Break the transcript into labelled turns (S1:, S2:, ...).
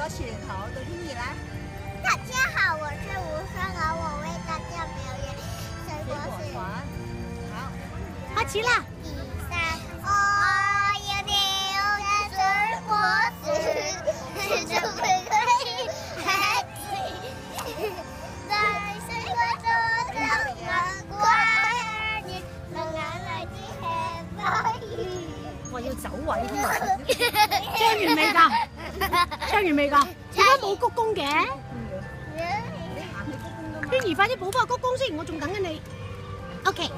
S1: 個船頭到天熱啦。
S2: 大家好，我是吳雙兒，我為大家表演水果船。
S1: 好，
S2: 開始啦！我要跳嘅水果船，做佢可以吃在水果中長陽光，能眼淚的吃花魚。
S3: 我要走位添啊！唱完未㗎？唱完未㗎？點解冇鞠躬嘅？
S1: 你行去鞠躬㗎嘛？
S3: 娟兒，快啲補翻個鞠躬先，我仲等緊你。OK。